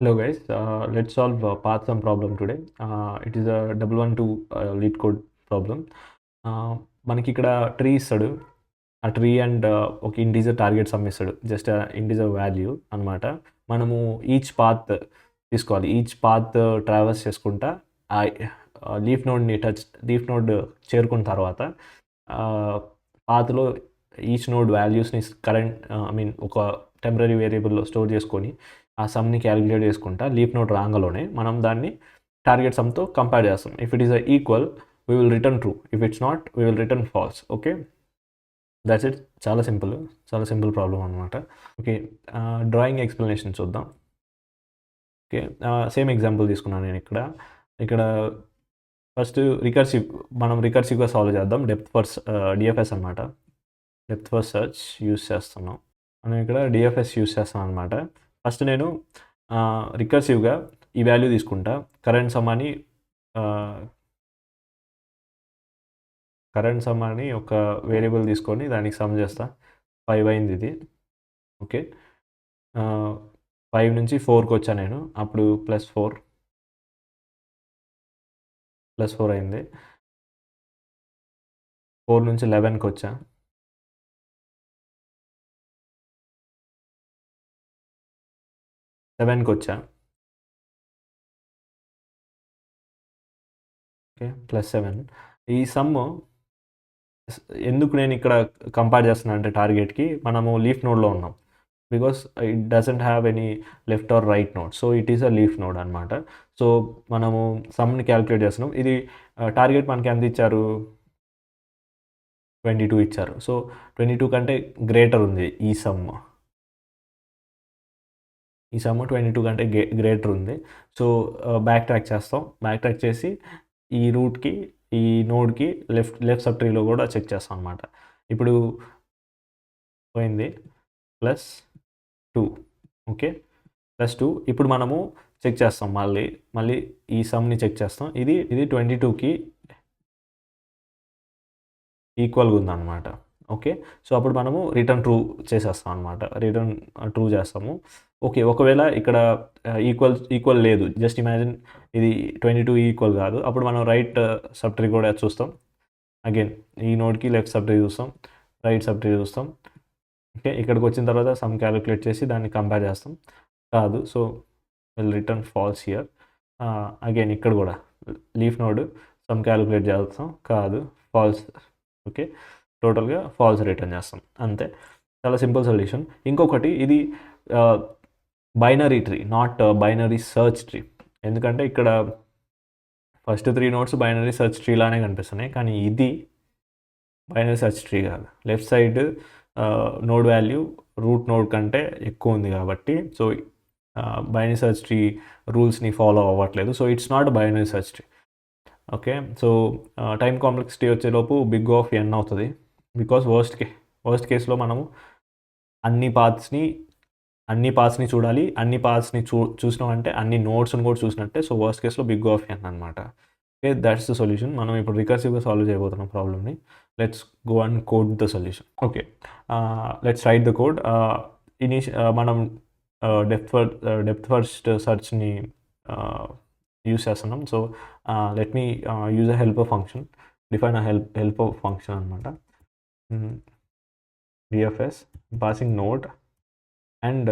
Hello guys, let's solve path sum problem today. It is a 112 lead code problem. మనకి ఇక్కడ tree ఇస్తాడు. ఆ tree and ఒక integer target some ఇస్తాడు. Just integer value అనమాట. మనము ఈచ్ పాత్ తీసుకోవాలి. ఈచ్ పాత్ ట్రావెల్స్ చేసుకుంటా ఆ లీఫ్ నోడ్ చేరుకున్న తర్వాత పాత్లో ఈచ్ నోడ్ వాల్యూస్ని ఒక టెంపరీ వేరియబుల్లో స్టోర్ చేసుకొని ఆ సమ్ని క్యాలిక్యులేట్ చేసుకుంటా లీఫ్ నోడ్ రాంగలోనే మనం దాన్ని టార్గెట్ సమ్తో కంపేర్ చేస్తాం. If it is equal we will return true, if it's not we will return falls. Okay, that's it. చాలా సింపుల్ ప్రాబ్లం అనమాట. ఓకే, డ్రాయింగ్ ఎక్స్ప్లెనేషన్ చూద్దాం. ఓకే, సేమ్ ఎగ్జాంపుల్ తీసుకున్నాను నేను ఇక్కడ ఫస్ట్ మనం రికర్సివ్గా సాల్వ్ చేద్దాం. డిఎఫ్ఎస్ అనమాట. డెప్త్ ఫస్ట్ సెర్చ్ యూస్ చేస్తున్నాం. మనం ఇక్కడ డిఎఫ్ఎస్ యూస్ చేస్తాం అనమాట. ఫస్ట్ నేను రికర్సివ్గా ఈ వాల్యూ తీసుకుంటా. కరెంట్ సమ్ అని ఒక వేరియబుల్ తీసుకొని దానికి సమ్ చేస్తా. 5 అయింది ఇది. ఓకే, 5 నుంచి 4కి వచ్చా నేను. అప్పుడు +4 అయింది. 4 నుంచి 11కి వచ్చా. 7కి వచ్చా. ఓకే, +7. ఈ సమ్ ఎందుకు నేను ఇక్కడ కంపేర్ చేస్తున్నా అంటే టార్గెట్కి మనము లీఫ్ నోడ్లో ఉన్నాం. Because it doesn't have any left or right node, so it is a leaf node అనమాట. సో మనము సమ్ని క్యాలిక్యులేట్ చేస్తున్నాం. ఇది టార్గెట్ మనకి ఎంత ఇచ్చారు? 22 ఇచ్చారు. సో 22 కంటే గ్రేటర్ ఉంది ఈ సమ్ 22 కంటే గ్రేటర్ ఉంది. సో బ్యాక్ ట్రాక్ చేస్తాం. బ్యాక్ ట్రాక్ చేసి ఈ రూట్కి ఈ నోడ్కి లెఫ్ట్ సబ్ ట్రీలో కూడా చెక్ చేస్తాం అనమాట. ఇప్పుడు పోయింది +2. ఓకే, +2. ఇప్పుడు మనము చెక్ చేస్తాం. మళ్ళీ ఈ సమ్ని చెక్ చేస్తాం. ఇది 22కి ఈక్వల్గా ఉందన్నమాట. ఓకే, సో అప్పుడు మనము రిటర్న్ ట్రూ చేసేస్తాం అనమాట. రిటర్న్ ట్రూ చేస్తాము. ఓకే, ఒకవేళ ఇక్కడ ఈక్వల్ లేదు, జస్ట్ ఇమాజిన్ ఇది 22 ఈక్వల్ కాదు, అప్పుడు మనం రైట్ సబ్ ట్రీ కూడా చూస్తాం. అగైన్ ఈ నోడ్కి లెఫ్ట్ సబ్ ట్రీ చూస్తాం, రైట్ సబ్ ట్రీ చూస్తాం. ఓకే, ఇక్కడికి వచ్చిన తర్వాత సమ్ క్యాలిక్యులేట్ చేసి దాన్ని కంపేర్ చేస్తాం. కాదు, so will return false here. Again ఇక్కడ కూడా లీఫ్ నోడ్ సమ్ క్యాలిక్యులేట్ చేస్తాం. కాదు, ఫాల్స్. ఓకే, టోటల్గా ఫాల్స్ రిటర్న్ చేస్తాం. అంతే, చాలా సింపుల్ సొల్యూషన్. ఇంకొకటి, ఇది binary tree, not binary search tree. ఎందుకంటే ఇక్కడ first 3 nodes binary search tree లానే కనిపిస్తున్నాయి, కానీ ఇది బైనరీ సర్చ్ ట్రీ కాదు. Left side node value root node కంటే ఎక్కువ ఉంది కాబట్టి, సో బైనరీ సర్చ్ ట్రీ రూల్స్ని ఫాలో అవ్వట్లేదు. So it's not binary search tree. Okay, so time complexity వచ్చేలోపు బిగ్ ఆఫ్ n అవుతుంది. బికాస్ వర్స్ట్ కేస్లో మనము అన్ని పాత్స్ని చూడాలి. అన్ని పాత్స్ని చూసినాం అంటే అన్ని నోట్స్ని కూడా చూసినట్టే. సో వర్స్ట్ కేస్లో బిగ్ ఆఫ్ n అనమాట. Okay, that's the solution. మనం ఇప్పుడు రికర్సివ్గా సాల్వ్ చేయబోతున్నాం ప్రాబ్లమ్ని. Let's go and code the solution. Okay, let's write the code. మనం డెప్త్ ఫస్ట్ సర్చ్ని యూస్ చేస్తున్నాం. So let me use a helper function. Define a helper function అనమాట. DFS passing node and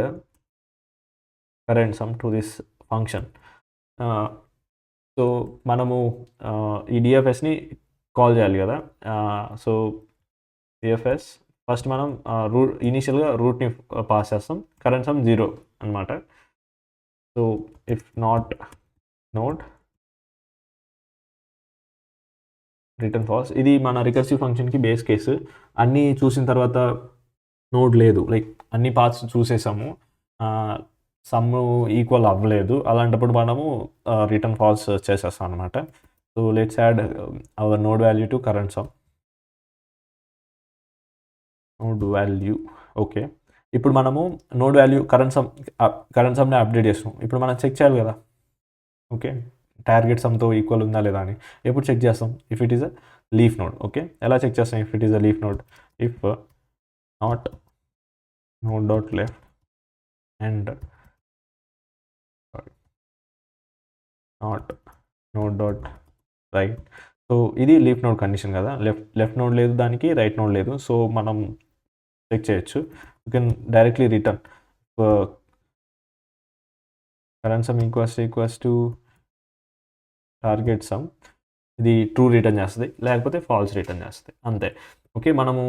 current sum to this function. So మనము ఈ డిఎఫ్ఎస్ని call చేయాలి కదా. So DFS first మనం ఇనీషియల్గా రూట్ని పాస్ చేస్తాం. కరెంట్ సమ్ 0 అనమాట. So if not node return falls. ఇది మన రికర్సివ్ ఫంక్షన్కి బేస్ కేసు. అన్నీ చూసిన తర్వాత నోడ్ లేదు, లైక్ అన్ని పాత్స్ చూసేసాము, సమ్ ఈక్వల్ అవ్వలేదు, అలాంటప్పుడు మనము రిటర్న్ ఫాల్స్ చేసేస్తాం అనమాట. So let's add our node value to current sum. Node value. Okay, ఇప్పుడు మనము నోడ్ వాల్యూ కరెంట్ సమ్ని అప్డేట్ చేస్తాం. ఇప్పుడు మనం చెక్ చేయాలి కదా. ఓకే, టార్గెట్ సమ్తో ఈక్వల్ ఉందా లేదా అని ఎప్పుడు చెక్ చేస్తాం? If it is a leaf node. Okay, ఎలా చెక్ చేస్తాం? If it is a leaf node, if not node.left and not node dot right. So ఇది లీఫ్ నోడ్ కండిషన్ కదా, లెఫ్ట్ నోడ్ లేదు దానికి, రైట్ నోడ్ లేదు. So మనం check చేయొచ్చు. You can directly return current some equals to target some. ఇది true return చేస్తుంది, లేకపోతే ఫాల్స్ రిటర్న్ చేస్తుంది, అంతే. ఓకే, మనము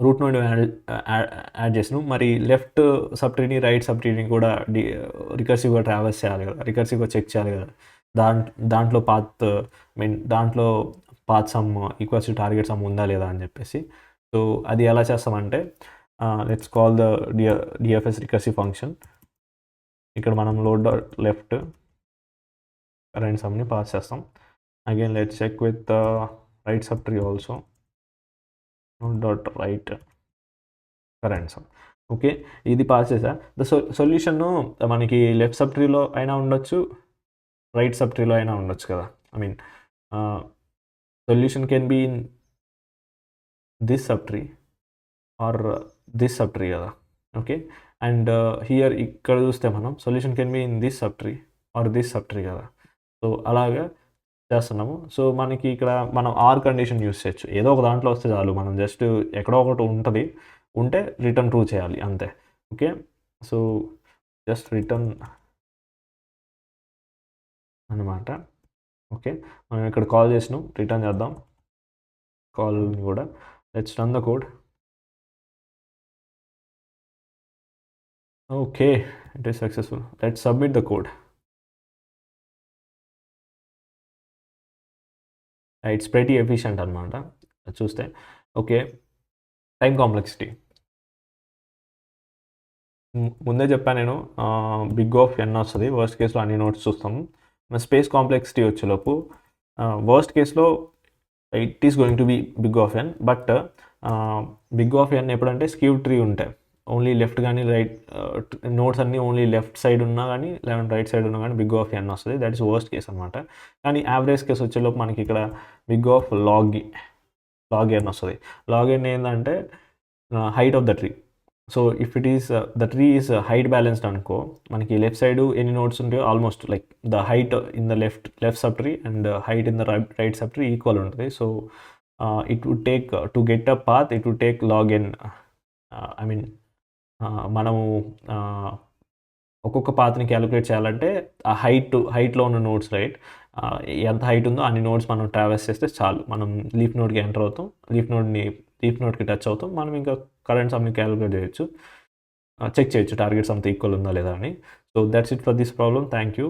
రూట్ నోడ్ యాడ్ చేసినాం. మరి లెఫ్ట్ సబ్ట్రీని రైట్ సబ్ట్రీని కూడా రికర్సివ్గా ట్రావెల్స్ చేయాలి కదా, రికర్సివ్గా చెక్ చేయాలి కదా. దాంట్లో దాంట్లో path sum equals to target sum ఉందా లేదా అని చెప్పేసి. సో అది ఎలా చేస్తామంటే let's call the DFS recursive function. ఇక్కడ మనం లోడ్ డాట్ లెఫ్ట్ కరెంట్ సమ్ని పాస్ చేస్తాం. Again let's check with right subtree also, node dot right current sum. Okay, ఇది పాస్ చేసా. ద సొల్యూషన్ మనకి లెఫ్ట్ సబ్ట్రీలో అయినా ఉండొచ్చు, రైట్ సబ్ట్రీలో అయినా ఉండొచ్చు కదా. I mean solution can be in this subtree or this subtree కదా. ఓకే, అండ్ హియర్ ఇక్కడ చూస్తే మనం solution can be in this subtree or this subtree కదా. సో అలాగా చేస్తున్నాము. సో మనకి ఇక్కడ మనం ఆర్ కండిషన్ యూస్ చేయొచ్చు. ఏదో ఒక దాంట్లో వస్తే చాలు, మనం జస్ట్ ఎక్కడో ఒకటి ఉంటే రిటర్న్ ట్రూ చేయాలి, అంతే. ఓకే, సో జస్ట్ రిటర్న్ అనమాట. ఓకే, మనం ఇక్కడ కాల్ చేసినాం, రిటర్న్ చేద్దాం కాల్ని కూడా. Let's run the code. Okay, it is successful. Let's submit the code. It's pretty efficient అనమాట చూస్తే. ఓకే, టైం కాంప్లెక్సిటీ ముందే చెప్పాను నేను, బిగ్ ఆఫ్ ఎన్ వస్తుంది వర్స్ట్ కేసులో, అన్ని నోట్స్ చూస్తాము. స్పేస్ కాంప్లెక్సిటీ వచ్చేలోపు వర్స్ట్ కేసులో it is going to be big of n. But big of n ఎప్పుడంటే స్క్యూ ట్రీ ఉంటాయి, ఓన్లీ లెఫ్ట్ కానీ రైట్ నోట్స్ అన్నీ ఓన్లీ లెఫ్ట్ సైడ్ ఉన్నా కానీ లేదంటే రైట్ సైడ్ ఉన్నా కానీ బిగ్ ఆఫ్ ఎన్ వస్తుంది. దట్ ఈస్ వర్స్ట్ కేస్ అనమాట. కానీ యావరేజ్ కేసు వచ్చేలోపు మనకి ఇక్కడ బిగ్ ఆఫ్ లాగ్ ఎన్ వస్తుంది. లాగ్ ఎన్ ఏంటంటే height of the tree. So if it is the tree is height balanced అనుకో, మనకి లెఫ్ట్ సైడ్ ఎన్ని నోట్స్ ఉంటాయో almost like the height in the left sub tree and height in the right sub tree equal ఉంటుంది. So it would take to get a path, it would take log n. I mean మనము ఒక్కొక్క పాత్ని calculate చేయాలంటే ఆ హైట్లో ఉన్న notes right, ఎంత height ఉందో అన్ని నోట్స్ మనం ట్రావెల్స్ చేస్తే చాలు, మనం లీఫ్ నోడ్కి ఎంటర్ అవుతాం, లీఫ్ నోడ్కి టచ్ అవుతాం, మనం ఇంకా కరెంట్ సమ్ని క్యాలిక్యులేట్ చేయొచ్చు, చెక్ చేయొచ్చు టార్గెట్ సమ్తో ఈక్వల్ ఉందా లేదా అని. So that's it for this problem. Thank you.